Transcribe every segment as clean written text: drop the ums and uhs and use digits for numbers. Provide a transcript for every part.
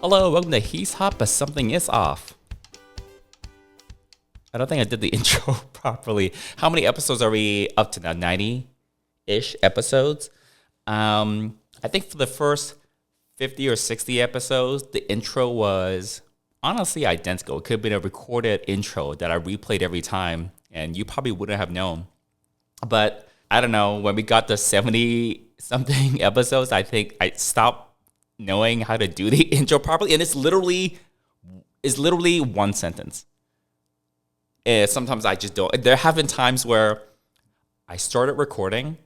Hello, welcome to He's Hot, but Something Is Off. I don't think I did the intro properly. How many episodes are we up to now? 90-ish episodes. I think for the first 50 or 60 episodes, the intro was honestly identical. It could have been a recorded intro that I replayed every time, and you probably wouldn't have known. But I don't know, when we got the 70-something episodes, I think I stopped knowing how to do the intro properly, and it's literally one sentence. And sometimes I just don't. There have been times where I started recording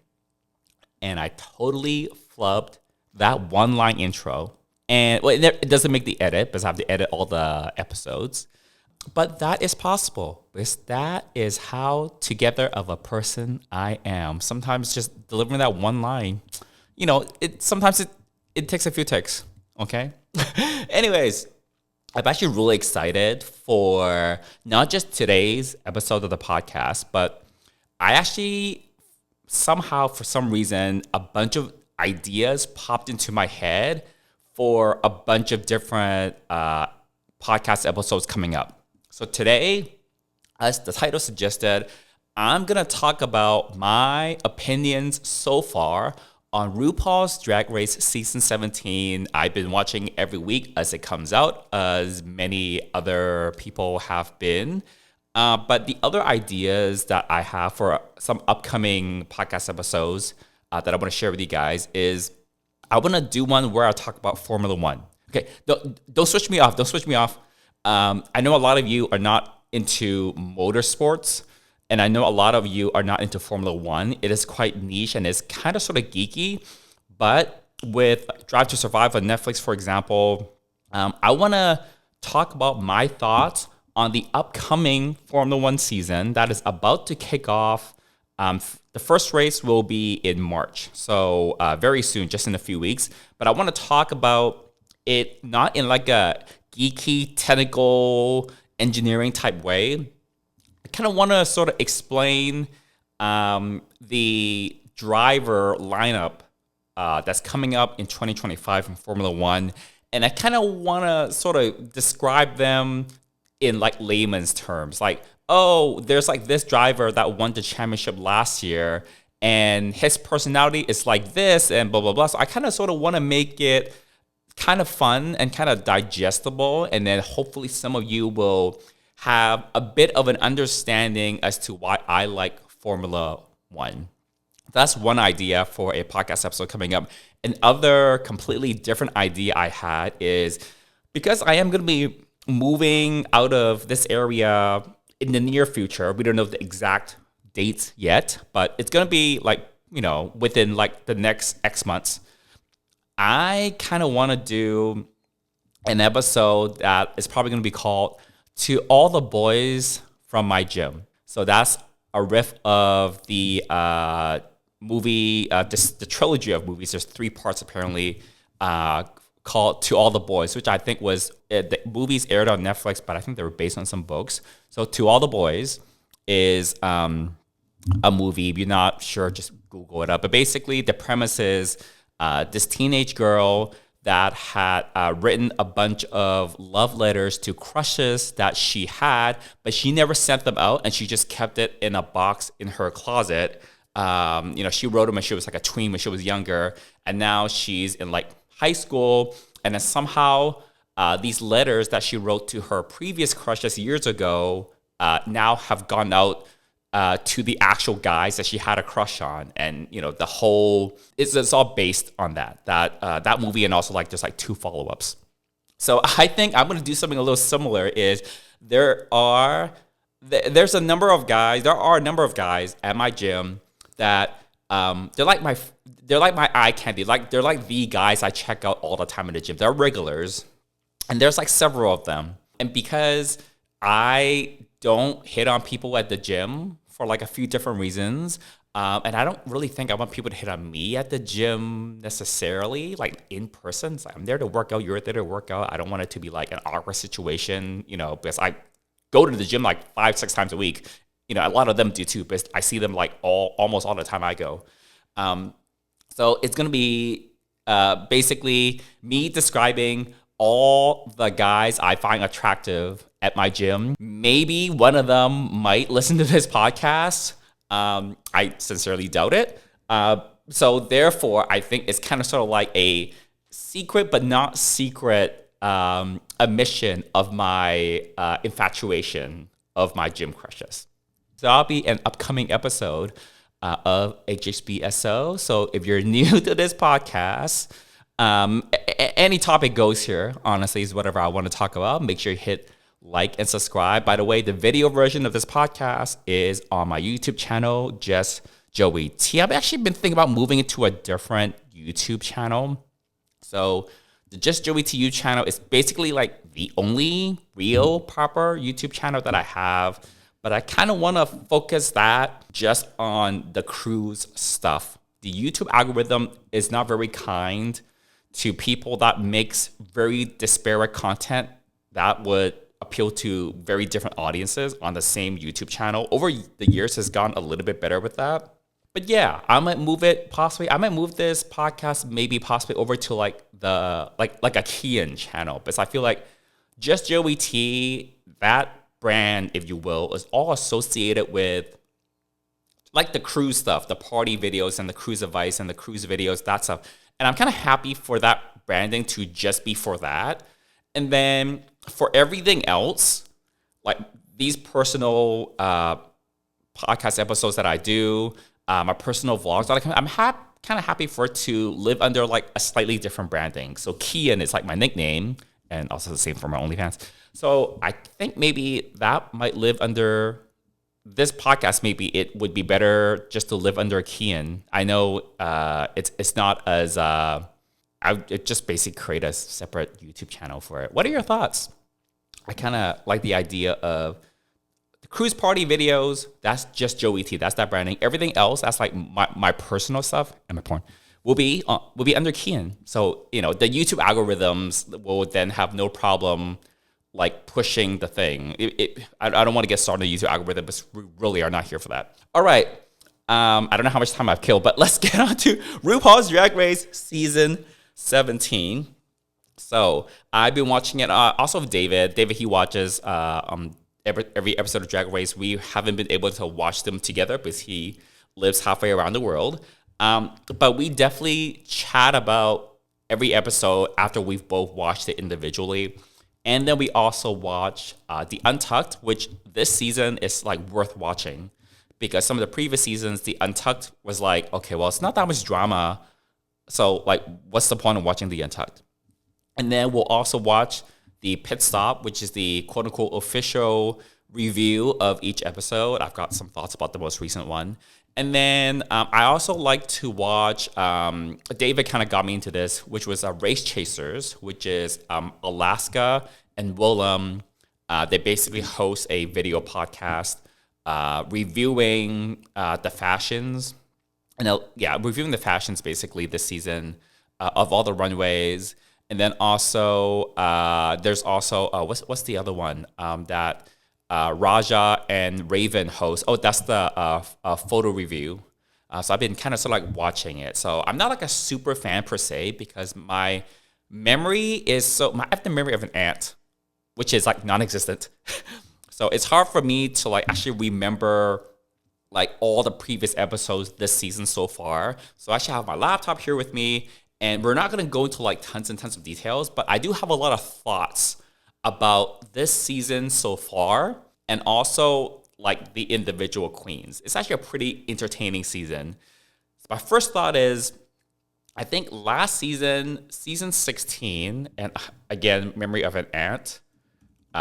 and I totally flubbed that one-line intro. And well, it doesn't make the edit because I have to edit all the episodes. But that is possible because that is how together of a person I am. Sometimes just delivering that one line, sometimes it takes a few takes, okay? Anyways, I'm actually really excited for not just today's episode of the podcast, but I actually somehow, for some reason, a bunch of ideas popped into my head for a bunch of different podcast episodes coming up. So today, as the title suggested, I'm going to talk about my opinions so far on RuPaul's Drag Race Season 17. I've been watching every week as it comes out, as many other people have been. But the other ideas that I have for some upcoming podcast episodes that I want to share with you guys is I want to do one where I talk about Formula One. Okay, don't switch me off. Don't switch me off. I know a lot of you are not into motorsports, and I know a lot of you are not into Formula One. It is quite niche and it's kind of sort of geeky. But with Drive to Survive on Netflix, for example, I want to talk about my thoughts on the upcoming Formula One season that is about to kick off. The first race will be in March, so very soon, just in a few weeks. But I want to talk about it not in like a geeky, technical, engineering type way. I kind of want to sort of explain the driver lineup that's coming up in 2025 in Formula One. And I kind of want to sort of describe them in like layman's terms. Like, oh, there's like this driver that won the championship last year and his personality is like this and blah, blah, blah. So I kind of sort of want to make it kind of fun and kind of digestible. And then hopefully some of you will have a bit of an understanding as to why I like Formula One. That's one idea for a podcast episode coming up. Another completely different idea I had is because I am going to be moving out of this area in the near future. We don't know the exact dates yet, but it's going to be like, within like the next X months. I kind of want to do an episode that is probably going to be called To All the Boys from My Gym. So that's a riff of the movie, the trilogy of movies. There's 3 parts apparently called To All the Boys, which I think was, the movies aired on Netflix, but I think they were based on some books. So To All the Boys is a movie. If you're not sure, just Google it up. But basically the premise is this teenage girl that had written a bunch of love letters to crushes that she had, but she never sent them out, and she just kept it in a box in her closet. She wrote them when she was like a tween, when she was younger, and now she's in like high school, and then somehow these letters that she wrote to her previous crushes years ago now have gone out to the actual guys that she had a crush on, and the whole it's all based on that movie, and also like there's like 2 follow-ups. So I think I'm going to do something a little similar. Is there's a number of guys at my gym that they're like my eye candy. Like they're like the guys I check out all the time in the gym. They're regulars, and there's like several of them. And because I don't hit on people at the gym for like a few different reasons, and I don't really think I want people to hit on me at the gym necessarily, like in person. It's like, I'm there to work out, you're there to work out. I don't want it to be like an awkward situation, because I go to the gym like 5-6 times a week. A lot of them do too, but I see them like almost all the time I go. So it's going to be basically me describing all the guys I find attractive at my gym. Maybe one of them might listen to this podcast. I sincerely doubt it. So therefore, I think it's kind of sort of like a secret but not secret admission of my infatuation of my gym crushes. So that'll be an upcoming episode of HHBSO. So if you're new to this podcast, any topic goes here, honestly, is whatever I want to talk about. Make sure you hit like and subscribe. By the way, the video version of this podcast is on my YouTube channel, Just Joey T. I've actually been thinking about moving it to a different YouTube channel. So the Just Joey T YouTube channel is basically like the only real proper YouTube channel that I have. But I kind of want to focus that just on the cruise stuff. The YouTube algorithm is not very kind to people that makes very disparate content that would appeal to very different audiences on the same YouTube channel. Over the years has gone a little bit better with that. But yeah, I might move it possibly. I might move this podcast maybe possibly over to like the like a Kian channel, because I feel like Just Joey T, that brand, if you will, is all associated with like the cruise stuff, the party videos and the cruise advice and the cruise videos, that stuff. And I'm kind of happy for that branding to just be for that. And then for everything else, like these personal podcast episodes that I do, my personal vlogs, I'm kind of happy for it to live under like a slightly different branding. So Kian is like my nickname, and also the same for my OnlyFans. So I think maybe that might live under this podcast. Maybe it would be better just to live under Kian. I know it's not as I would just basically create a separate YouTube channel for it. What are your thoughts? I kind of like the idea of the cruise party videos. That's just Joey T. That's that branding. Everything else, that's like my personal stuff and my porn will be under Kian. So the YouTube algorithms will then have no problem like pushing the thing. I don't want to get started on the YouTube algorithm, but we really are not here for that. All right. I don't know how much time I've killed, but let's get on to RuPaul's Drag Race Season 17. So I've been watching it. Also with David. David, he watches every episode of Drag Race. We haven't been able to watch them together because he lives halfway around the world. But we definitely chat about every episode after we've both watched it individually. And then we also watch The Untucked, which this season is like worth watching, because some of the previous seasons, The Untucked was like, okay, well, it's not that much drama. So like, what's the point of watching The Untucked? And then we'll also watch The Pit Stop, which is the quote unquote official review of each episode. I've got some thoughts about the most recent one. And then I also like to watch, David kind of got me into this, which was Race Chasers, which is Alaska and Willem. They basically host a video podcast reviewing the fashions. And reviewing the fashions basically this season of all the runways. And then also, there's also, what's the other one that Raja and Raven host? Oh, that's the photo review. So I've been kind of sort of like watching it. So I'm not like a super fan per se, because my memory is I have the memory of an ant, which is like non-existent. So it's hard for me to like actually remember like all the previous episodes this season so far. So I actually have my laptop here with me, and we're not going to go into like tons and tons of details, but I do have a lot of thoughts about this season so far, and also like the individual queens. It's actually a pretty entertaining season. So my first thought is, I think last season, season 16, and again, memory of an ant.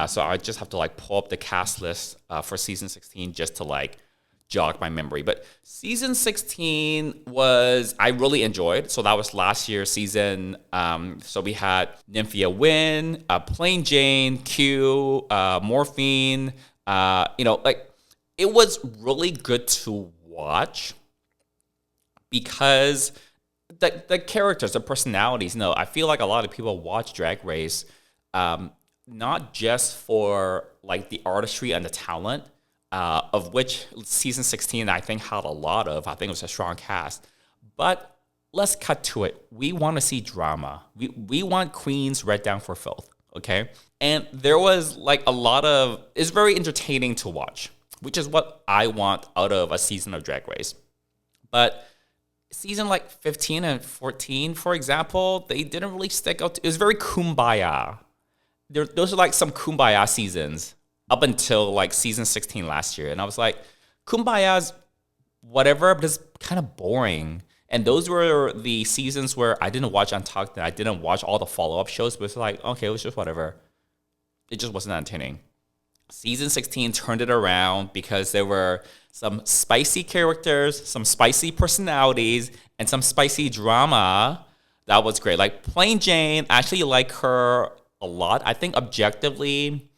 So I just have to like pull up the cast list for season 16 just to like jog my memory. But season 16 I really enjoyed. So that was last year's season. So we had Nymphia Wynn, Plain Jane, Q, Morphine. Like it was really good to watch because the characters, the personalities. I feel like a lot of people watch Drag Race not just for like the artistry and the talent, of which season 16 I think had a lot of. I think it was a strong cast, but let's cut to it. We want to see drama. We want queens read down for filth, okay? And there was like a lot of, it's very entertaining to watch, which is what I want out of a season of Drag Race. But season like 15 and 14, for example, they didn't really stick out. It was very kumbaya. Those are like some kumbaya seasons up until like season 16 last year. And I was like, kumbaya's whatever, but it's kind of boring. And those were the seasons where I didn't watch Untucked and I didn't watch all the follow-up shows, but it's like, okay, it was just whatever. It just wasn't entertaining. Season 16 turned it around because there were some spicy characters, some spicy personalities, and some spicy drama. That was great. Like Plain Jane, I actually like her a lot. I think objectively,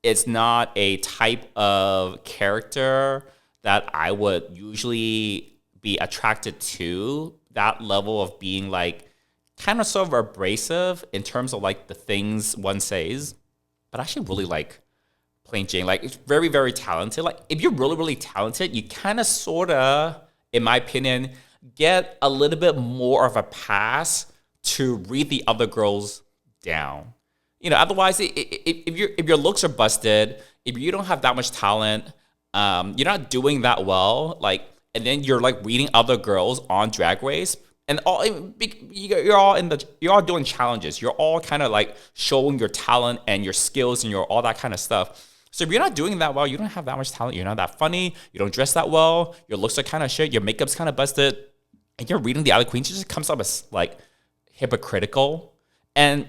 it's not a type of character that I would usually be attracted to. That level of being like kind of sort of abrasive in terms of like the things one says. But I actually really like Plain Jane. Like, it's very, very talented. Like, if you're really, really talented, you kind of sort of, in my opinion, get a little bit more of a pass to read the other girls down. You know, otherwise, if your looks are busted, if you don't have that much talent, you're not doing that well, like, and then you're like reading other girls on Drag Race, and you're all doing challenges. You're all kind of like showing your talent and your skills and your all that kind of stuff. So if you're not doing that well, you don't have that much talent. You're not that funny. You don't dress that well. Your looks are kind of shit. Your makeup's kind of busted, and you're reading the other queens. It just comes up as like hypocritical. And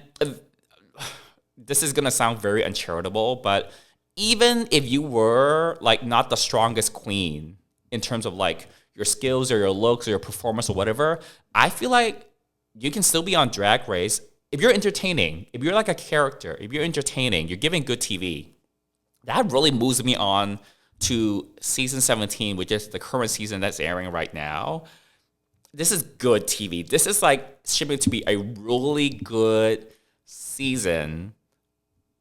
this is gonna sound very uncharitable, but even if you were like not the strongest queen in terms of like your skills or your looks or your performance or whatever, I feel like you can still be on Drag Race if you're entertaining, if you're like a character, if you're entertaining, you're giving good TV. That really moves me on to season 17, which is the current season that's airing right now. This is good TV. This is like shaping to be a really good season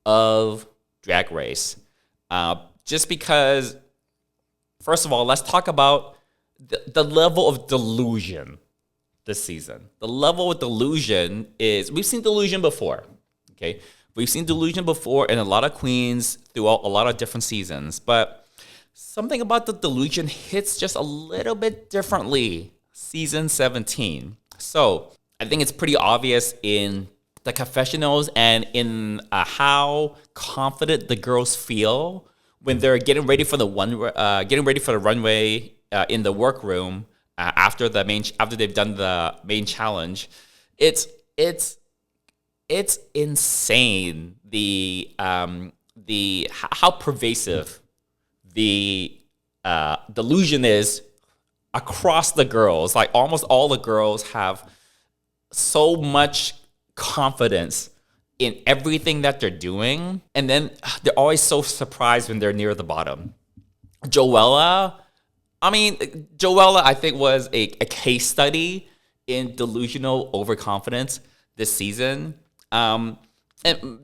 of Drag Race. Just because, first of all, let's talk about the level of delusion this season. The level of delusion is, we've seen delusion before, okay? We've seen delusion before in a lot of queens throughout a lot of different seasons, but something about the delusion hits just a little bit differently season 17. So I think it's pretty obvious in the confessionals and in how confident the girls feel when they're getting ready for the runway in the workroom after they've done the main challenge. It's insane the how pervasive the delusion is across the girls. Like almost all the girls have so much confidence in everything that they're doing, and then they're always so surprised when they're near the bottom. Joella, I think was a case study in delusional overconfidence this season. And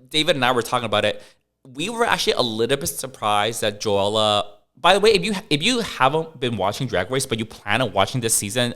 David and I were talking about it. We were actually a little bit surprised that Joella. By the way, if you haven't been watching Drag Race but you plan on watching this season,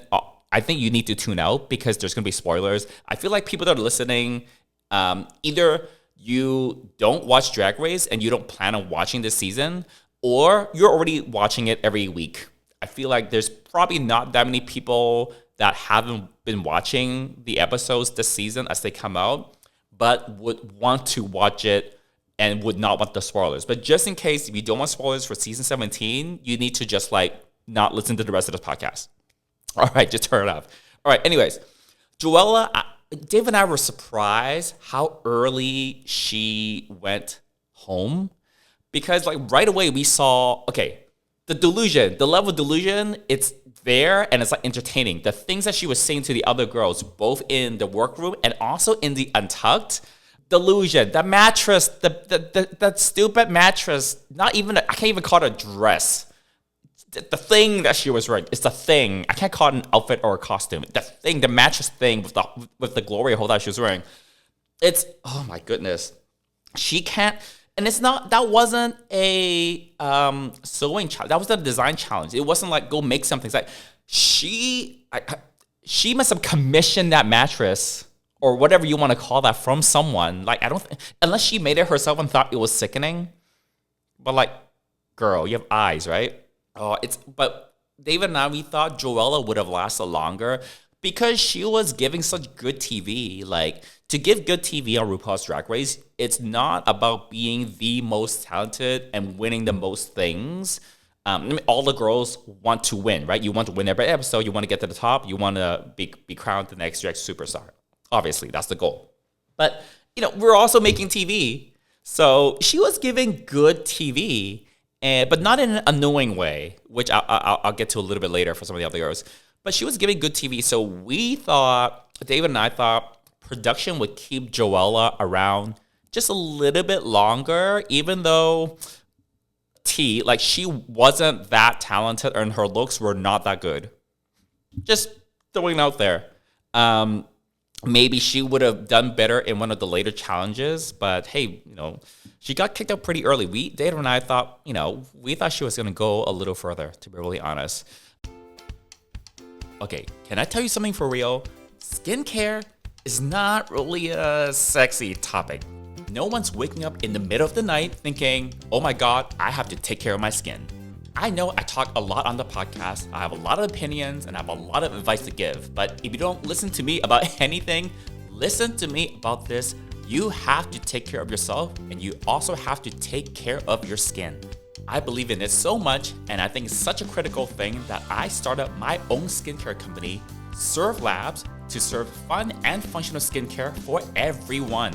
I think you need to tune out because there's gonna be spoilers. I feel like people that are listening, either you don't watch Drag Race and you don't plan on watching this season, or you're already watching it every week. I feel like there's probably not that many people that haven't been watching the episodes this season as they come out, but would want to watch it and would not want the spoilers. But just in case, if you don't want spoilers for season 17, you need to just like not listen to the rest of this podcast. All right, just turn it off. All right, anyways, Joella, Dave and I were surprised how early she went home, because like right away we saw, okay, the level of delusion, it's there and it's like entertaining. The things that she was saying to the other girls, both in the workroom and also in the Untucked, delusion, the mattress, that stupid mattress, I can't even call it a dress. The thing that she was wearing, it's the thing. I can't call it an outfit or a costume. The thing, the mattress thing with the glory hole that she was wearing. It's, oh my goodness. She can't, and it's not, that wasn't a sewing challenge. That was a design challenge. It wasn't like, go make something. It's like, she must have commissioned that mattress or whatever you want to call that from someone. Like, I don't, unless she made it herself and thought it was sickening. But like, girl, you have eyes, right? But David and I, we thought Joella would have lasted longer because she was giving such good TV. Like, to give good TV on RuPaul's Drag Race, it's not about being the most talented and winning the most things. I mean, all the girls want to win, right? You want to win every episode. You want to get to the top. You want to be crowned the next drag superstar. Obviously, that's the goal. But, we're also making TV. So she was giving good TV, but not in an annoying way, which I'll get to a little bit later for some of the other girls. But she was giving good TV. So David and I thought, production would keep Joella around just a little bit longer, even though she wasn't that talented and her looks were not that good. Just throwing it out there. Maybe she would have done better in one of the later challenges, but hey, she got kicked out pretty early. David and I thought, we thought she was going to go a little further, to be really honest. Okay, can I tell you something for real? Skincare is not really a sexy topic. No one's waking up in the middle of the night thinking, oh my God, I have to take care of my skin. I know I talk a lot on the podcast, I have a lot of opinions, and I have a lot of advice to give, but if you don't listen to me about anything, listen to me about this. You have to take care of yourself, and you also have to take care of your skin. I believe in it so much, and I think it's such a critical thing that I started my own skincare company, Serve Labs, to serve fun and functional skincare for everyone.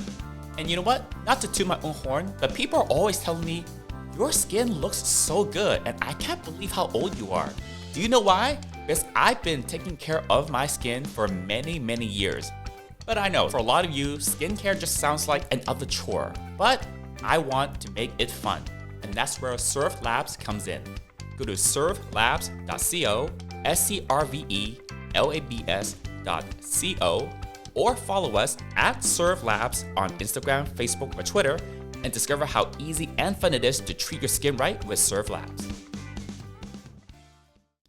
And you know what? Not to toot my own horn, but people are always telling me, your skin looks so good, and I can't believe how old you are. Do you know why? Because I've been taking care of my skin for many, many years. But I know, for a lot of you, skincare just sounds like another chore. But I want to make it fun. And that's where Serve Labs comes in. Go to servelabs.co, servelabs.co, or follow us at Serve Labs on Instagram, Facebook, or Twitter, and discover how easy and fun it is to treat your skin right with Serve Labs.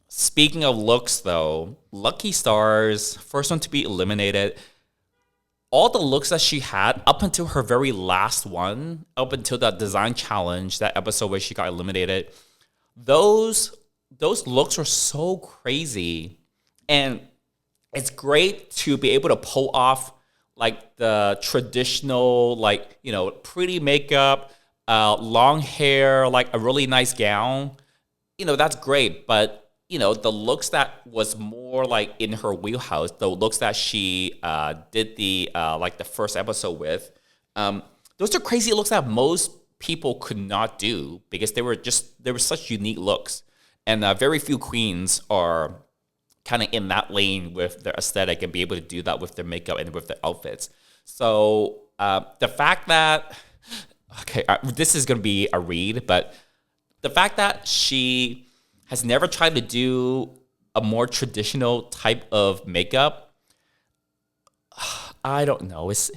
Speaking of looks, though, Lucky Stars, first one to be eliminated. All the looks that she had up until her very last one, up until that design challenge, that episode where she got eliminated, those looks were so crazy. And it's great to be able to pull off like the traditional, pretty makeup, long hair, like a really nice gown. That's great. But, the looks that was more like in her wheelhouse, the looks that she did the first episode with, those are crazy looks that most people could not do because they were such unique looks. And very few queens are kind of in that lane with their aesthetic and be able to do that with their makeup and with their outfits. So the fact that, this is going to be a read, but the fact that she has never tried to do a more traditional type of makeup, I don't know. It's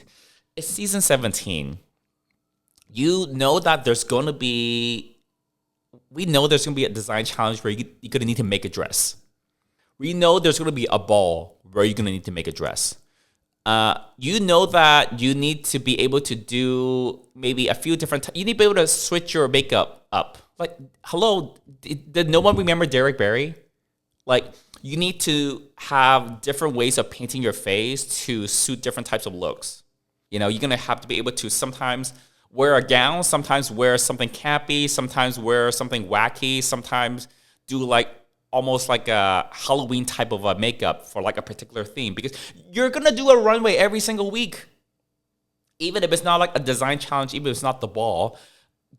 season 17. We know there's going to be a design challenge where you're going to need to make a dress. We know there's going to be a ball where you're going to need to make a dress. That you need to be able to do maybe a few different you need to be able to switch your makeup up. Like, hello, did no one remember Derek Barry? Like, you need to have different ways of painting your face to suit different types of looks. You're going to have to be able to sometimes wear a gown, sometimes wear something campy, sometimes wear something wacky, sometimes do almost like a Halloween type of a makeup for like a particular theme, because you're going to do a runway every single week. Even if it's not like a design challenge, even if it's not the ball,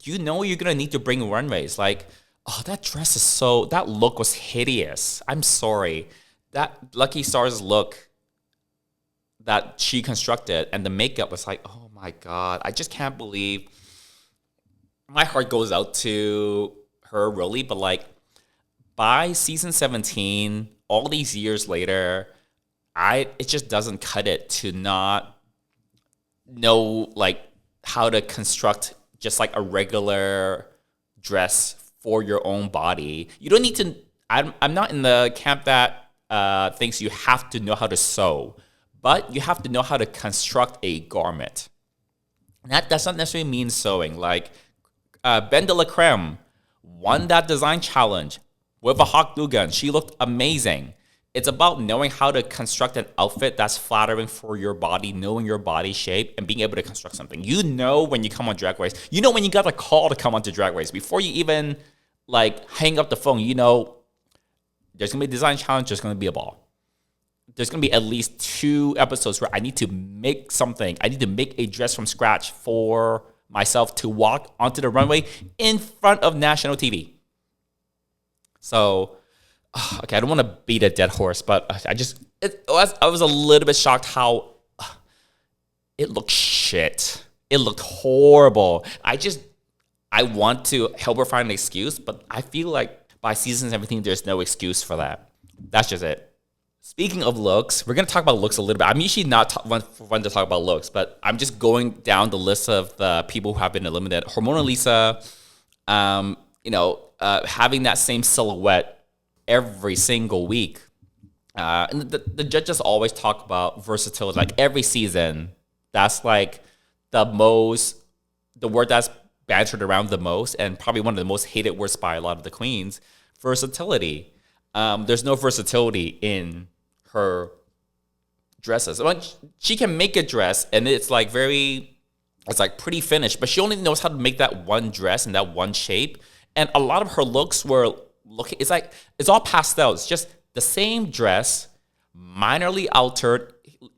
you're going to need to bring runways. Like, oh, that look was hideous. I'm sorry. That Lucky Stars look that she constructed and the makeup was like, oh my God, I just can't believe. My heart goes out to her, really, but by season 17, all these years later, it just doesn't cut it to not know how to construct just a regular dress for your own body. You don't need to. I'm not in the camp that thinks you have to know how to sew, but you have to know how to construct a garment. And that does not necessarily mean sewing. Like Ben de la Creme won that design challenge with a hot glue gun. She looked amazing. It's about knowing how to construct an outfit that's flattering for your body, knowing your body shape, and being able to construct something. You know when you come on Drag Race. You know when you got a call to come onto Drag Race. Before you even like hang up the phone, you know there's going to be a design challenge, there's going to be a ball. There's going to be at least 2 episodes where I need to make something. I need to make a dress from scratch for myself to walk onto the runway in front of national TV. So, okay, I don't want to beat a dead horse, but I was a little bit shocked how it looked shit. It looked horrible. I want to help her find an excuse, but I feel like by season 17, there's no excuse for that. That's just it. Speaking of looks, we're going to talk about looks a little bit. I'm usually not one to talk about looks, but I'm just going down the list of the people who have been eliminated. Hormona Lisa, having that same silhouette every single week. And the judges always talk about versatility. Like every season, that's like the word that's bantered around the most, and probably one of the most hated words by a lot of the queens, versatility. There's no versatility in her dresses. She can make a dress and it's like pretty finished, but she only knows how to make that one dress in that one shape. And a lot of her looks were it's all pastel. It's just the same dress, minorly altered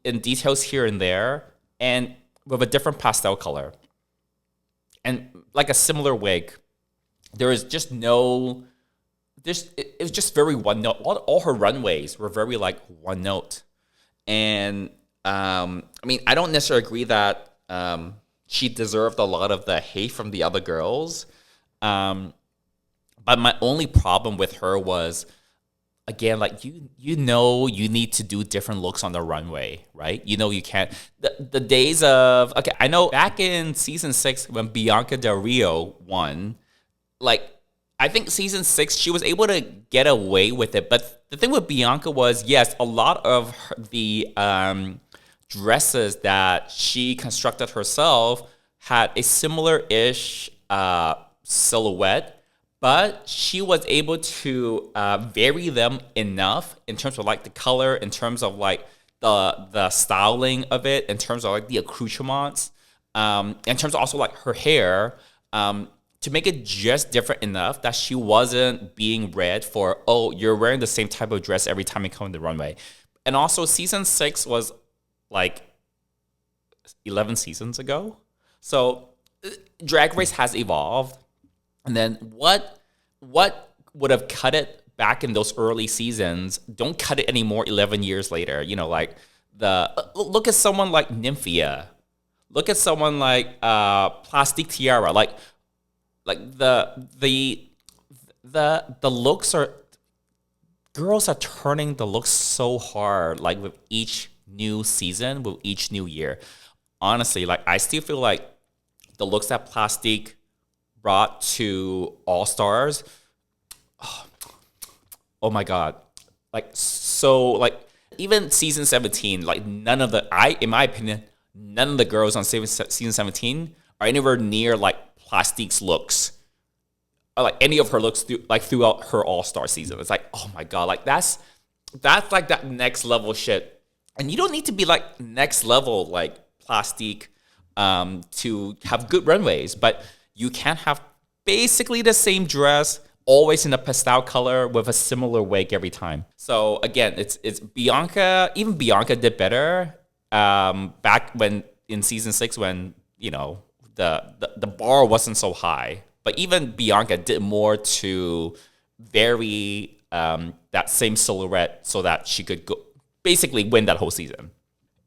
in details here and there, and with a different pastel color. And like a similar wig. There is just it was just very one note. All her runways were very like one note. And I don't necessarily agree that she deserved a lot of the hate from the other girls. But my only problem with her was, again, like you need to do different looks on the runway, right? You know you can't. The days of, okay, I know back in season 6 when Bianca Del Rio won, like I think season 6 she was able to get away with it. But the thing with Bianca was, yes, a lot of the dresses that she constructed herself had a similar-ish silhouette, but she was able to vary them enough in terms of like the color, in terms of like the styling of it, in terms of like the accoutrements, in terms of also like her hair, to make it just different enough that she wasn't being read for, oh, you're wearing the same type of dress every time you come on the runway. And also season 6 was like 11 seasons ago. So Drag Race has evolved. And then what would have cut it back in those early seasons, don't cut it anymore 11 years later. You know, like look at someone like Nymphia. Look at someone like Plastic Tiara. Like the looks are, girls are turning the looks so hard, like with each new season, with each new year. Honestly, like I still feel like the looks that Plastic brought to All Stars, oh my god, like so, like even season 17, like in my opinion, none of the girls on season 17 are anywhere near like Plastic's looks, or like any of her looks throughout her All-Star season. It's like, oh my god, like that's like that next level shit. And you don't need to be like next level like Plastic to have good runways, but you can have basically the same dress, always in a pastel color with a similar wig every time. So again, it's Bianca. Even Bianca did better back when in season 6 when, you know, the bar wasn't so high. But even Bianca did more to vary that same silhouette so that she could basically win that whole season.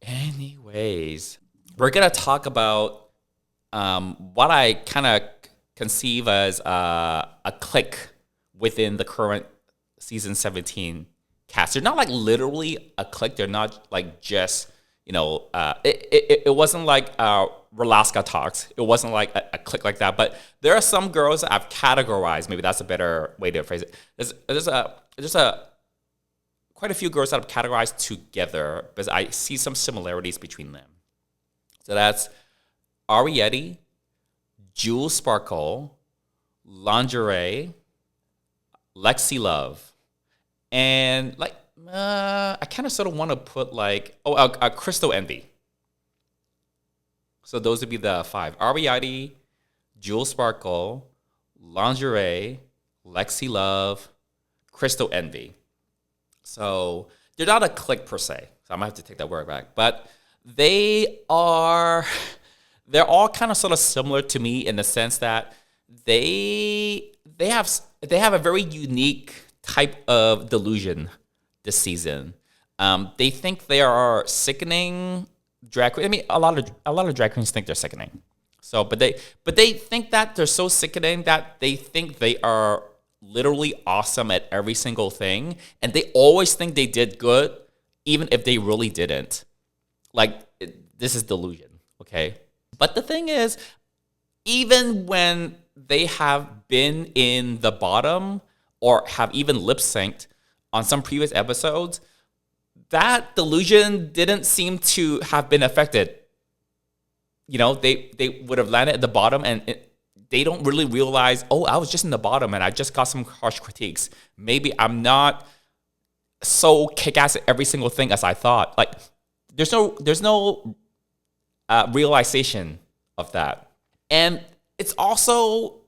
Anyways, we're going to talk about what I kind of conceive as a clique within the current season 17 cast. They're not like literally a clique. They're not like just, you know, it wasn't like Ralaska Talks. It wasn't like a clique like that. But there are some girls that I've categorized. Maybe that's a better way to phrase it. There's a quite a few girls that I've categorized together because I see some similarities between them. So that's Ariete, Jewel Sparkle, Lingerie, Lexi Love, and like I kind of sort of want to put like Crystal Envy. So those would be the 5: Ariete, Jewel Sparkle, Lingerie, Lexi Love, Crystal Envy. So they're not a clique per se. So I'm gonna have to take that word back, but they're all kind of sort of similar to me in the sense that they have a very unique type of delusion this season. They think they are sickening drag queens. I mean, a lot of drag queens think they're sickening. So, but they think that they're so sickening that they think they are literally awesome at every single thing, and they always think they did good, even if they really didn't. Like, this is delusion, okay? But the thing is, even when they have been in the bottom or have even lip synced on some previous episodes, that delusion didn't seem to have been affected. You know, they would have landed at the bottom and they don't really realize, oh, I was just in the bottom and I just got some harsh critiques. Maybe I'm not so kick-ass at every single thing as I thought. Like, there's no realization of that. And it's also,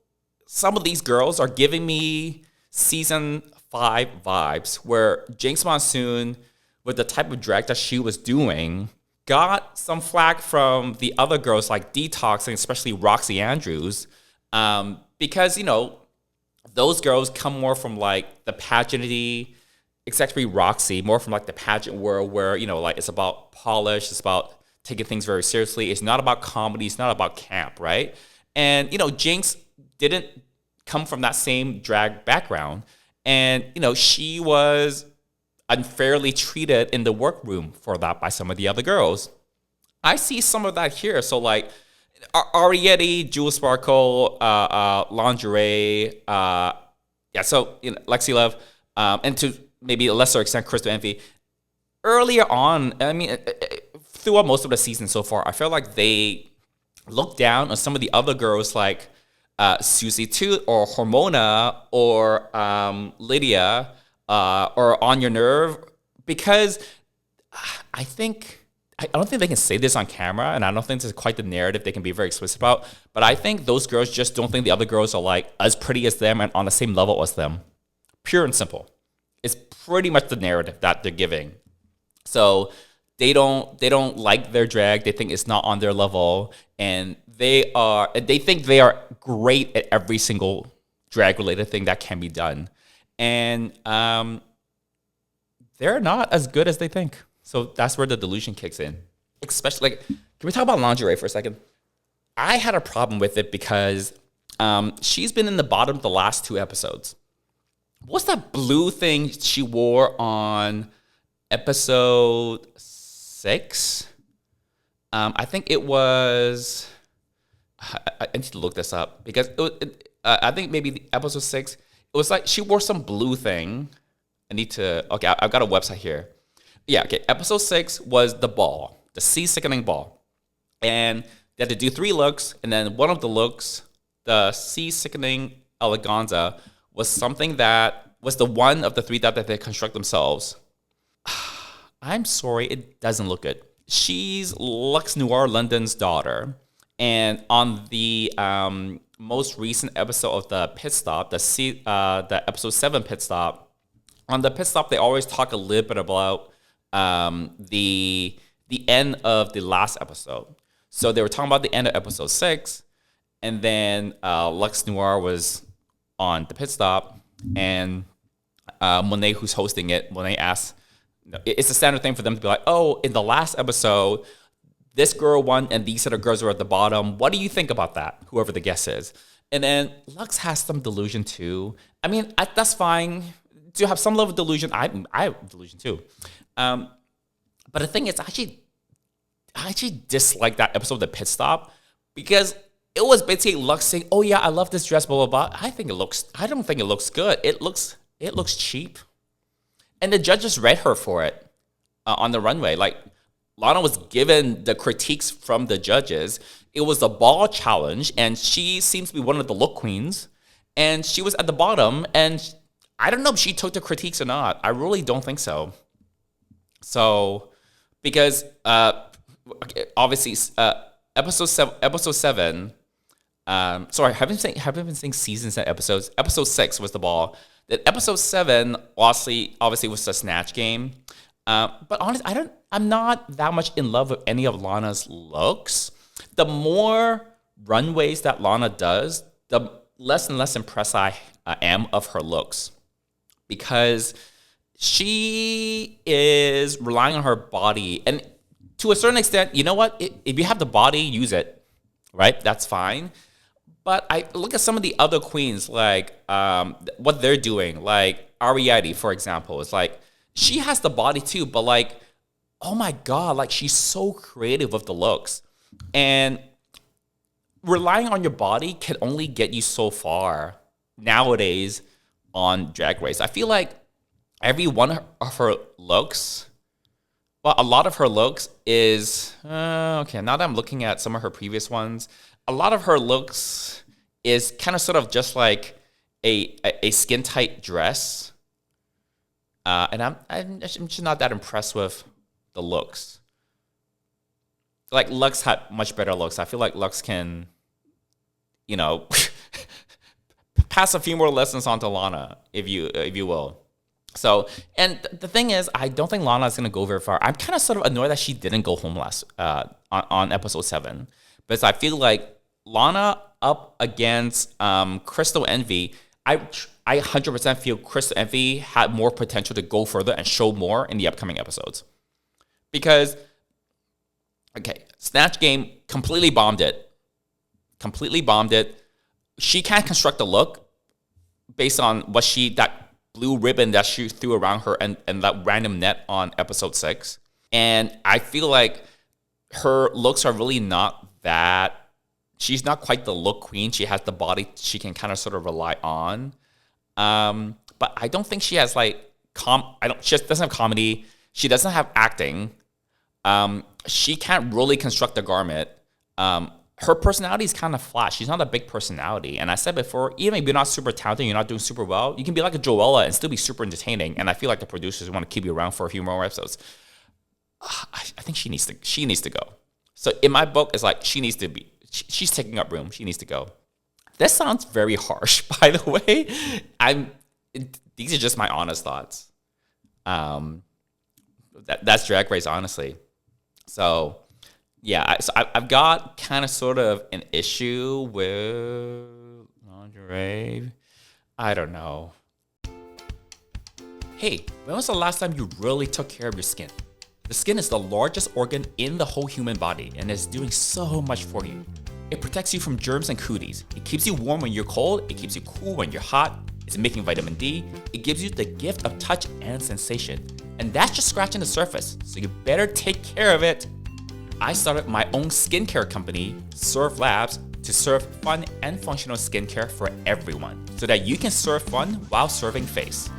some of these girls are giving me season 5 vibes where Jinx Monsoon, with the type of drag that she was doing, got some flack from the other girls like Detox and especially Roxy Andrews, because, you know, those girls come more from like the pageanty, especially Roxy, more from like the pageant world where, you know, like it's about polish, it's about taking things very seriously. It's not about comedy, it's not about camp, right? And, you know, Jinx didn't come from that same drag background. And, you know, she was unfairly treated in the workroom for that by some of the other girls. I see some of that here. So like Ariete, Jewel Sparkle, Lingerie, so you know, Lexi Love, and to maybe a lesser extent, Crystal Envy. Earlier on, I mean, throughout most of the season so far, I felt like they looked down on some of the other girls like Susie Toot or Hormona or Lydia, or On Your Nerve, because I don't think they can say this on camera, and I don't think this is quite the narrative they can be very explicit about, but I think those girls just don't think the other girls are like as pretty as them and on the same level as them. Pure and simple. It's pretty much the narrative that they're giving. So they don't like their drag, they think it's not on their level, and they think they are great at every single drag related thing that can be done. And they're not as good as they think. So that's where the delusion kicks in. Especially, like, can we talk about Lingerie for a second? I had a problem with it because she's been in the bottom of the last 2 episodes. What's that blue thing she wore on episode 6? I think it was... I need to look this up because I think maybe episode 6... It was like she wore some blue thing. Okay, I've got a website here. Yeah, okay. Episode 6 was the ball, the sea-sickening ball. And they had to do 3 looks, and then one of the looks, the sea-sickening eleganza, was something that was the one of the 3 that they construct themselves. I'm sorry, it doesn't look good. She's Lux Noir London's daughter. And on the most recent episode of the pit stop, the episode 7 pit stop, on the pit stop they always talk a little bit about the end of the last episode. So they were talking about the end of episode 6, and then Lux Noir was on the pit stop, and Monet, who's hosting it, Monet asks, it's a standard thing for them to be like, oh, in the last episode, this girl won and these other girls were at the bottom. What do you think about that? Whoever the guest is. And then Lux has some delusion too. I mean, that's fine to have some level of delusion. I have delusion too. But the thing is, I actually dislike that episode of the pit stop because it was basically Lux saying, oh yeah, I love this dress, blah, blah, blah. I don't think it looks good. It looks cheap. And the judges read her for it on the runway. Like, Lana was given the critiques from the judges. It was a ball challenge, and she seems to be one of the look queens. And she was at the bottom, and I don't know if she took the critiques or not. I really don't think so. So, because obviously, episode seven. Sorry, I haven't been saying seasons and episodes. Episode 6 was the ball. That episode 7 obviously was the snatch game. But honestly, I'm not that much in love with any of Lana's looks. The more runways that Lana does, the less and less impressed I am of her looks, because she is relying on her body, and to a certain extent, you know what? If you have the body, use it, right? That's fine. But I look at some of the other queens, like what they're doing, like Ariadne, for example. It's like, she has the body too, but like, oh my God, like she's so creative with the looks. And relying on your body can only get you so far nowadays on Drag Race. I feel like every one of her looks, well, a lot of her looks is, okay, now that I'm looking at some of her previous ones, a lot of her looks is kind of sort of just like a skin tight dress. And I'm just not that impressed with the looks. Like, Lux had much better looks. I feel like Lux can, pass a few more lessons on to Lana, if you will. So, and the thing is, I don't think Lana is going to go very far. I'm kind of sort of annoyed that she didn't go home on episode 7. Because I feel like Lana up against Crystal Envy, I 100% feel Crystal Envy had more potential to go further and show more in the upcoming episodes. Because, okay, Snatch Game completely bombed it. She can't construct a look based on that blue ribbon that she threw around her and that random net on episode 6. And I feel like her looks are really not that. She's not quite the look queen. She has the body she can kind of sort of rely on. But I don't think she has she doesn't have comedy. She doesn't have acting. She can't really construct a garment. Her personality is kind of flat. She's not a big personality. And I said before, even if you're not super talented, you're not doing super well, you can be like a Joella and still be super entertaining. And I feel like the producers want to keep you around for a few more episodes. I think she needs to go. So in my book, it's like she's taking up room. She needs to go. That sounds very harsh, by the way. These are just my honest thoughts. That's Drag Race, honestly. So, yeah, I've got kind of sort of an issue with lingerie. I don't know. Hey, when was the last time you really took care of your skin? The skin is the largest organ in the whole human body and is doing so much for you. It protects you from germs and cooties. It keeps you warm when you're cold. It keeps you cool when you're hot. It's making vitamin D. It gives you the gift of touch and sensation. And that's just scratching the surface, so you better take care of it. I started my own skincare company, Serve Labs, to serve fun and functional skincare for everyone, so that you can serve fun while serving face.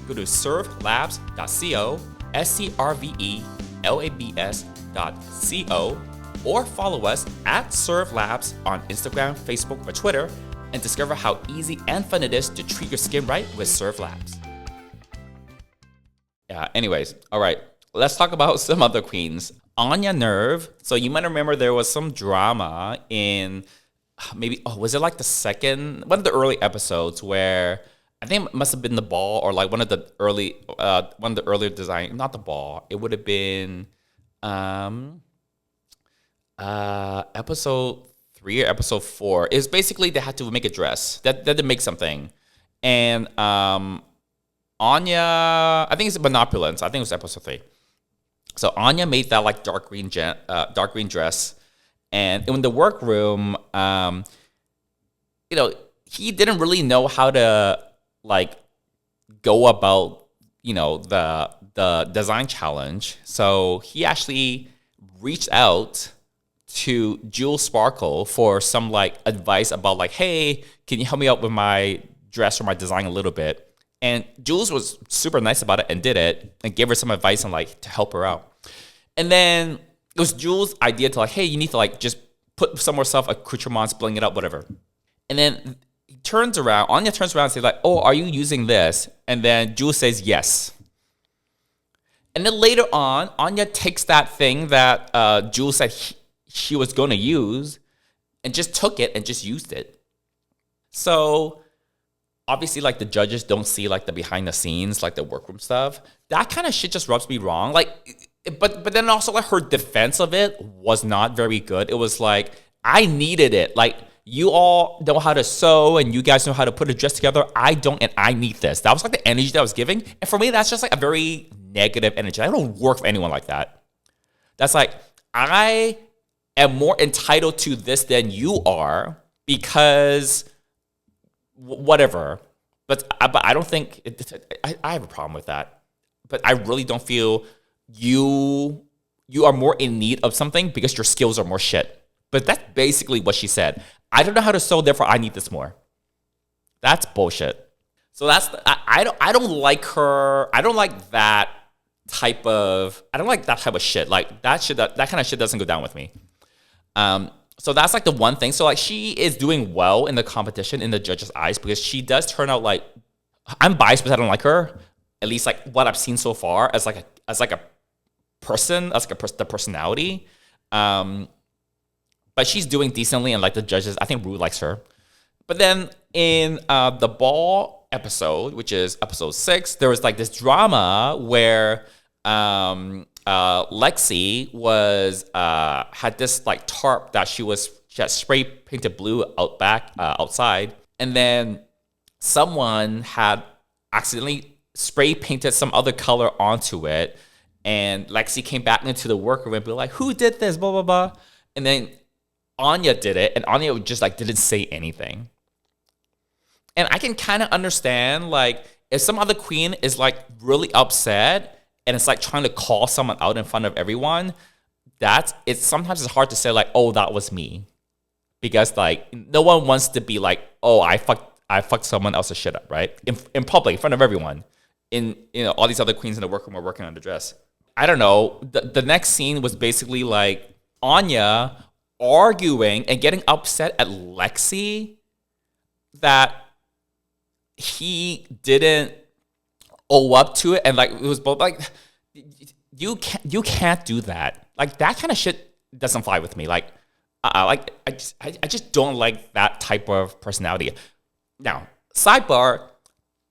Go to servelabs.co, servelabs.co, or follow us at Serve Labs on Instagram, Facebook, or Twitter, and discover how easy and fun it is to treat your skin right with Serve Labs. Yeah, anyways, all right, let's talk about some other queens. Anya Nerve. So you might remember there was some drama in was it like one of the early episodes where I think it must have been the ball or like one of the earlier design, not the ball. It would have been episode 3 or episode 4. It's basically they had to make a dress. They had to make something. And Anya, I think it's Monopulence. I think it was episode 3. So Anya made that like dark green dress, and in the workroom, he didn't really know how to like go about the design challenge. So he actually reached out to Jewel Sparkle for some like advice about like, hey, can you help me out with my dress or my design a little bit? And Jules was super nice about it and did it and gave her some advice on like to help her out. And then it was Jules' idea to like, hey, you need to like just put some more stuff, accoutrements, bling it up, whatever. And then he turns around, Anya turns around and says like, oh, are you using this? And then Jules says yes. And then later on, Anya takes that thing that Jules said she was going to use and just took it and just used it. So obviously, like, the judges don't see, like, the behind the scenes, like, the workroom stuff. That kind of shit just rubs me wrong. Like, but then also, like, her defense of it was not very good. It was like, I needed it. Like, you all know how to sew and you guys know how to put a dress together. I don't, and I need this. That was, like, the energy that I was giving. And for me, that's just, like, a very negative energy. I don't work for anyone like that. That's like, I am more entitled to this than you are because whatever. But I don't think I have a problem with that. But I really don't feel you are more in need of something because your skills are more shit. But that's basically what she said. I don't know how to sew, therefore I need this more. That's bullshit. So that's I don't like her. I don't like that type of shit. Like that kind of shit doesn't go down with me. So that's like the one thing. So like she is doing well in the competition in the judges' eyes because she does turn out like, I'm biased because I don't like her. At least like what I've seen so far as like a person, the personality. But she's doing decently, and like the judges, I think Rue likes her. But then in the ball episode, which is episode 6, there was like this drama where Lexi was had this like tarp that she had spray painted blue outside, and then someone had accidentally spray painted some other color onto it, and Lexi came back into the workroom and be like, "Who did this?" Blah blah blah, and then Anya did it, and Anya just like didn't say anything. And I can kind of understand like if some other queen is like really upset and it's like trying to call someone out in front of everyone, sometimes it's hard to say like, oh, that was me. Because like no one wants to be like, oh, I fucked someone else's shit up, right? In public, in front of everyone. All these other queens in the workroom are working on the dress. I don't know. The next scene was basically like Anya arguing and getting upset at Lexi that he didn't owe up to it, and like it was both like you can't do that. Like that kind of shit doesn't fly with me. Like I just don't like that type of personality. Now, sidebar,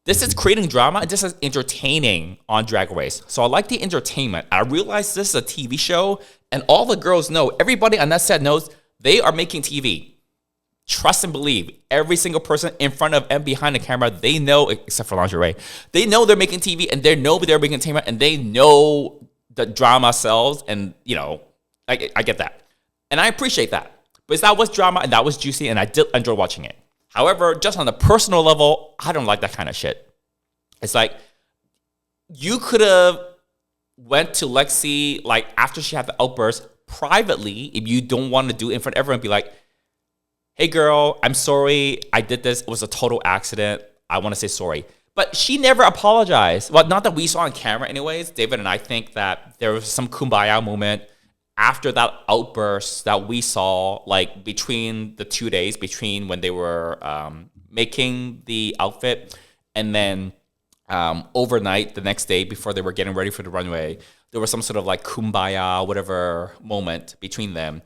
this is creating drama and this is entertaining on Drag Race. So I like the entertainment. I realize this is a TV show and all the girls know, everybody on that set knows they are making TV. Trust and believe. Every single person in front of and behind the camera, they know, except for lingerie, they know they're making TV and they know they're making entertainment and they know the drama sells, and I get that. And I appreciate that. But that was drama and that was juicy and I did enjoy watching it. However, just on a personal level, I don't like that kind of shit. It's like, you could have went to Lexi, like, after she had the outburst, privately, if you don't want to do it in front of everyone, be like, hey, girl, I'm sorry. I did this. It was a total accident. I want to say sorry. But she never apologized. Well, not that we saw on camera anyways. David and I think that there was some kumbaya moment after that outburst that we saw, like, between the 2 days, between when they were making the outfit and then overnight the next day before they were getting ready for the runway, there was some sort of, like, kumbaya, whatever moment between them.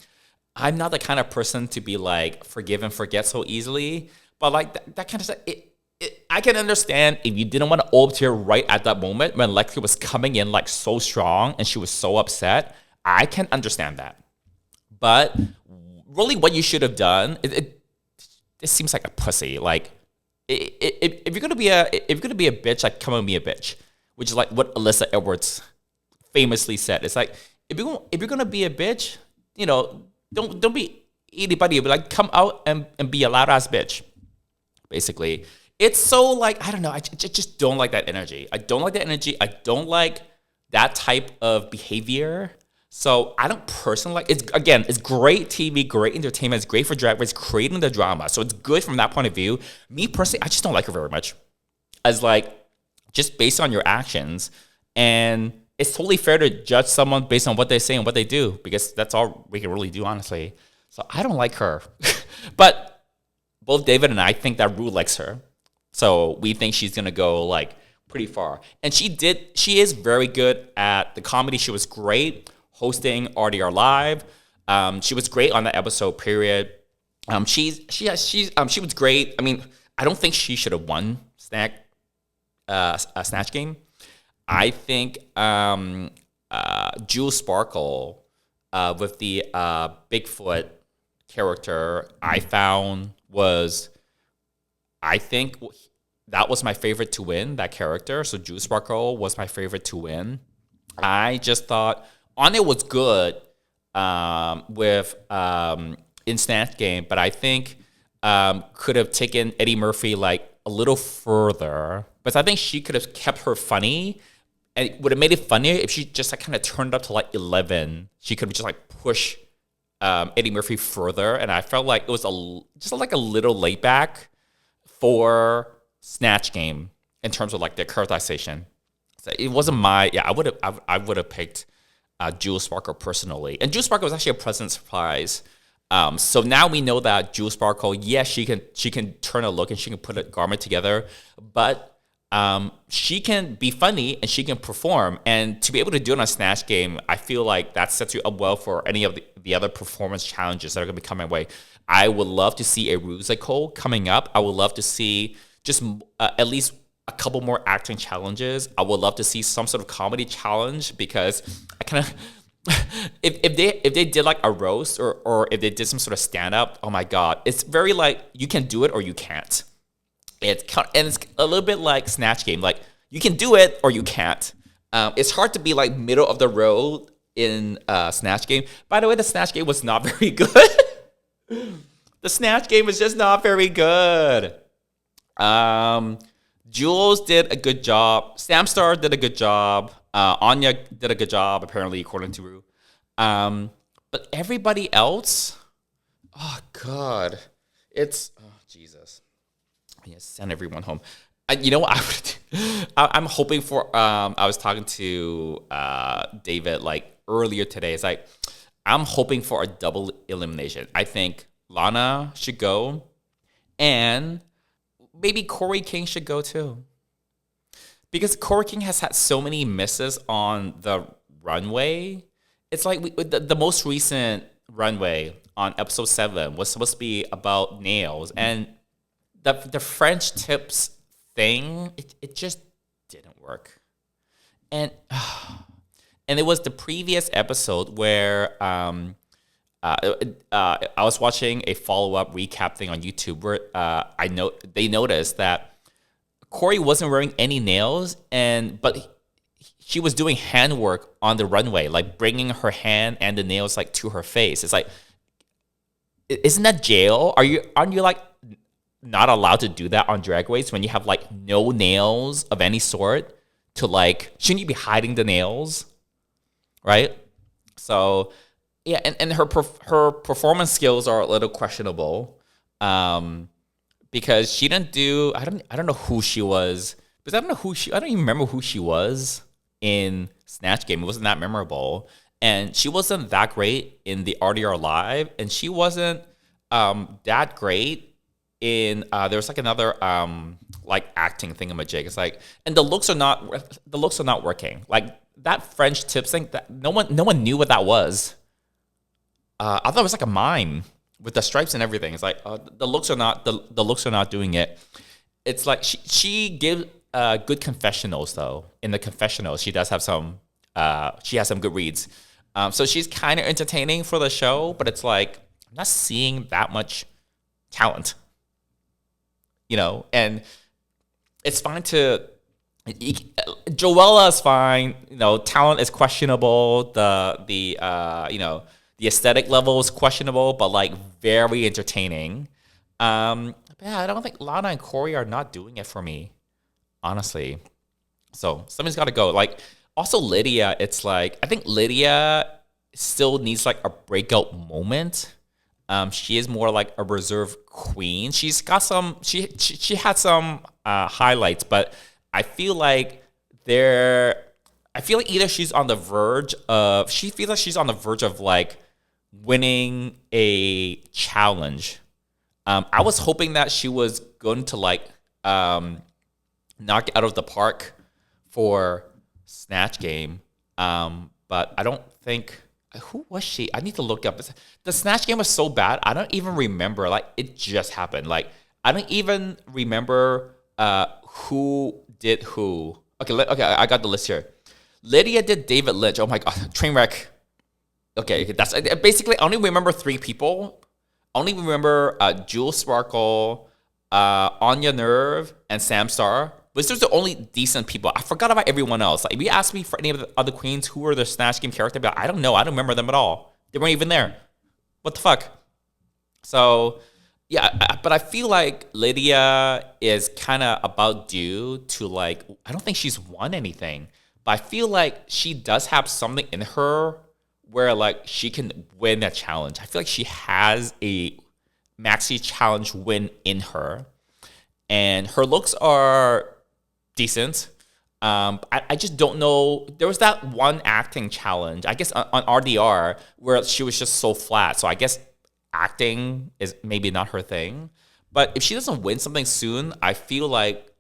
I'm not the kind of person to be, like, forgive and forget so easily. But, like, that kind of stuff, I can understand if you didn't want to owe up to her right at that moment when Lexi was coming in, like, so strong and she was so upset. I can understand that. But really what you should have done, it seems like a pussy. Like, if you're gonna be a bitch, like, come and be a bitch. Which is like what Alyssa Edwards famously said. It's like, if you're gonna be a bitch, don't be anybody, but like come out and be a loud ass bitch. Basically. It's so like, I don't know, I just don't like that energy. I don't like that energy. I don't like that type of behavior. So I don't personally like it's great TV, great entertainment, it's great for Drag Race, creating the drama. So it's good from that point of view. Me personally, I just don't like her very much. As like just based on your actions. And it's totally fair to judge someone based on what they say and what they do, because that's all we can really do, honestly. So I don't like her. But both David and I think that Rue likes her. So we think she's going to go like pretty far. And she is very good at the comedy. She was great hosting RDR Live. She was great on that episode, period. She was great. I mean, I don't think she should have won a Snatch Game. I think Jewel Sparkle with the Bigfoot character I found I think that was my favorite to win, that character. So Jewel Sparkle was my favorite to win. I just thought Anya was good with in Snatch Game, but I think could have taken Eddie Murphy like a little further. But I think she could have kept her funny. And it would have made it funnier if she just like kind of turned up to like 11. She could have just like push Eddie Murphy further. And I felt like it was just like a little laid back for Snatch Game in terms of like their characterization. So it wasn't I would have picked Jewel Sparkle personally. And Jewel Sparkle was actually a pleasant surprise. So now we know that Jewel Sparkle, yes, she can turn a look and she can put a garment together, but she can be funny and she can perform. And to be able to do it on a Snatch Game, I feel like that sets you up well for any of the other performance challenges that are going to be coming away. I would love to see a Rusical coming up. I would love to see just at least a couple more acting challenges. I would love to see some sort of comedy challenge, because I kind of if they did like a roast or if they did some sort of stand up, oh my god, it's very like you can do it or you can't. It's a little bit like Snatch Game, like you can do it or you can't. It's hard to be like middle of the road in Snatch Game. By the way, the Snatch Game was not very good. The Snatch Game was just not very good. Jules did a good job. Samstar did a good job. Anya did a good job, apparently, according to Rue. But everybody else, oh god, Jesus. I need to send everyone home. You know what I'm hoping for? I was talking to David like earlier today. It's like I'm hoping for a double elimination. I think Lana should go, and maybe Corey King should go too. Because Corey King has had so many misses on the runway. It's like the most recent runway on episode 7 was supposed to be about nails. And the French tips thing, it just didn't work. And it was the previous episode where I was watching a follow-up recap thing on YouTube where they noticed that Corey wasn't wearing any nails, but she was doing handwork on the runway, like bringing her hand and the nails like to her face. It's like, isn't that jail? Aren't you like not allowed to do that on Drag Race when you have like no nails of any sort? To like, shouldn't you be hiding the nails, right? So yeah, and her performance skills are a little questionable. Because she didn't do, I don't know who she was, because I don't even remember who she was in Snatch Game. It wasn't that memorable. And she wasn't that great in the RDR Live, and she wasn't that great in there was like another like acting thingamajig. It's like, and the looks are not working. Like that French tips thing, that no one knew what that was. I thought it was like a mime with the stripes and everything. It's like the looks are not doing it. It's like she gives good confessionals though. In the confessionals, she does have some. She has some good reads. So she's kind of entertaining for the show, but it's like I'm not seeing that much talent. You know, and it's fine to. Joella is fine. You know, talent is questionable. The aesthetic level is questionable, but like very entertaining. Yeah, I don't think Lana and Corey are not doing it for me, honestly. So somebody's got to go. Like also Lydia, it's like I think Lydia still needs like a breakout moment. She is more like a reserve queen. She's got some. She had some highlights, but I feel like they're. I feel like either she's on the verge of. She feels like she's on the verge of like winning a challenge. I was hoping that she was going to like knock it out of the park for Snatch Game. But I don't think who was she? I need to look up. The Snatch Game was so bad. I don't even remember. Like it just happened. Like I don't even remember who did who. Okay, I got the list here. Lydia did David Lynch. Oh my god, train wreck. Okay, that's basically. I only remember 3 people. I only remember Jewel Sparkle, Anya Nerve, and Sam Star. But those are the only decent people. I forgot about everyone else. Like, if you asked me for any of the other queens who were the Snatch Game character, but I don't know. I don't remember them at all. They weren't even there. What the fuck? So, yeah, but I feel like Lydia is kind of about due to, like, I don't think she's won anything. But I feel like she does have something in her where, like, she can win a challenge. I feel like she has a maxi challenge win in her. And her looks are decent. I just don't know. There was that one acting challenge, I guess, on RDR where she was just so flat. So I guess acting is maybe not her thing. But if she doesn't win something soon, I feel like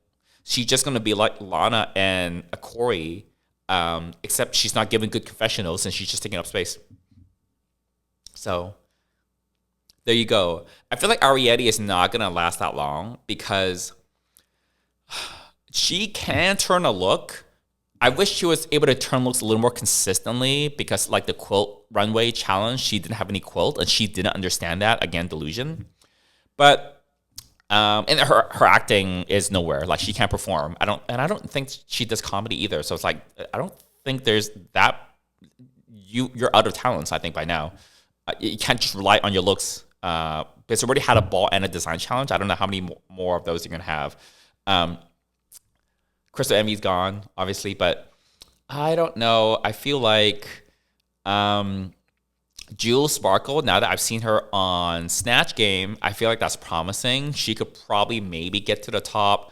she's just going to be like Lana and Corey, except she's not giving good confessionals and she's just taking up space. So there you go. I feel like Ariete is not going to last that long because she can turn a look. I wish she was able to turn looks a little more consistently because, like, the quilt runway challenge, she didn't have any quilt and she didn't understand that. Again, delusion. But and her acting is nowhere. Like, she can't perform. I don't think she does comedy either. So it's like I don't think there's that. You're out of talents. I think by now, you can't just rely on your looks. Because already had a ball and a design challenge. I don't know how many more of those you're gonna have. Crystal Envy's gone, obviously, but I don't know. I feel like Jewel Sparkle, now that I've seen her on Snatch Game, I feel like that's promising. She could probably maybe get to the top.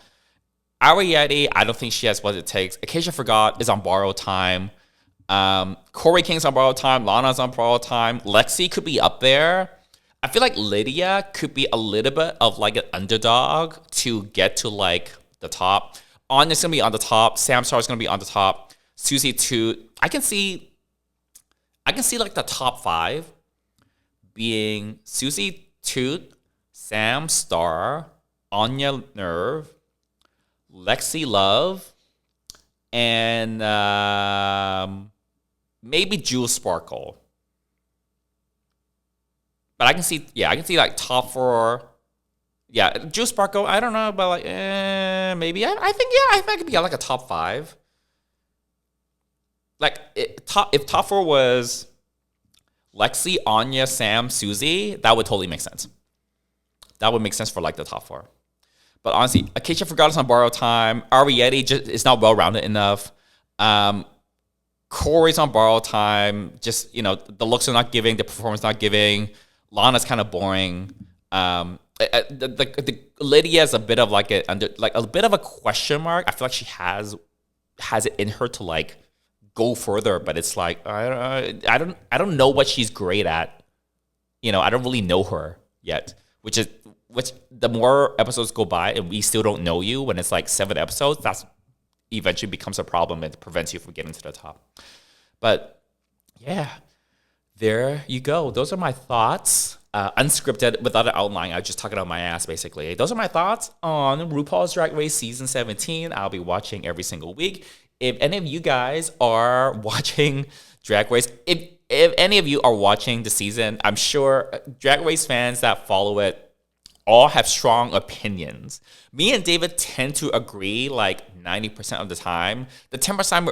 Ariete, I don't think she has what it takes. Acacia Forgot is on borrowed time. Corey King's on borrowed time. Lana's on borrowed time. Lexi could be up there. I feel like Lydia could be a little bit of like an underdog to get to like the top. Anya's gonna be on the top. Sam Star's gonna be on the top. Susie 2. I can see like the top 5 being Susie Toot, Sam Star, Anya Nerve, Lexi Love, and maybe Jewel Sparkle. But I can see like top 4. Yeah, Jewel Sparkle, I don't know, but like, maybe. I think it could be like a top 5. Like, if top 4 was Lexi, Anya, Sam, Susie, that would totally make sense. That would make sense for like the top 4. But honestly, Acacia Forgot is on borrowed time. Ariete just is not well-rounded enough. Corey's on borrowed time. Just, the looks are not giving, the performance not giving. Lana's kind of boring. The Lydia is a bit of like a bit of a question mark. I feel like she has it in her to like go further, but it's like I don't know what she's great at. I don't really know her yet, which the more episodes go by and we still don't know you when it's like 7 episodes, that's eventually becomes a problem and prevents you from getting to the top. But yeah, there you go. Those are my thoughts. Unscripted, without an outline. I was just talking out my ass, basically. Those are my thoughts on RuPaul's Drag Race Season 17. I'll be watching every single week. If any of you guys are watching Drag Race, if any of you are watching the season, I'm sure Drag Race fans that follow it all have strong opinions. Me and David tend to agree like 90% of the time. The 10%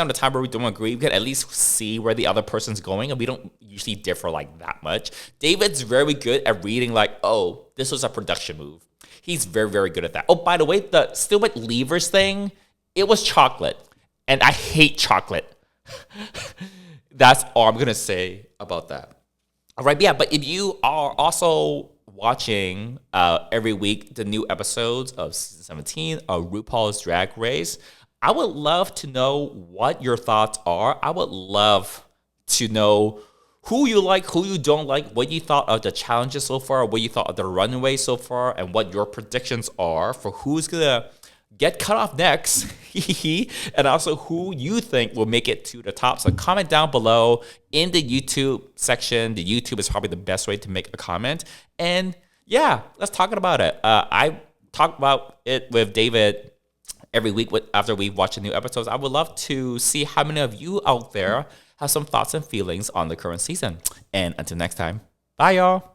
of the time where we don't agree, we can at least see where the other person's going, and we don't usually differ like that much. David's very good at reading like, oh, this was a production move. He's very, very good at that. Oh, by the way, the Still With Levers thing, it was chocolate, and I hate chocolate. That's all I'm going to say about that. All right, yeah, but if you are also watching every week the new episodes of season 17 of RuPaul's Drag Race. I would love to know what your thoughts are. I would love to know who you like, who you don't like, what you thought of the challenges so far, what you thought of the runway so far, and what your predictions are for who's gonna get cut off next, and also who you think will make it to the top. So comment down below in the YouTube section. The YouTube is probably the best way to make a comment. And yeah, let's talk about it. I talk about it with David every week after we watch the new episodes. I would love to see how many of you out there have some thoughts and feelings on the current season. And until next time, bye y'all.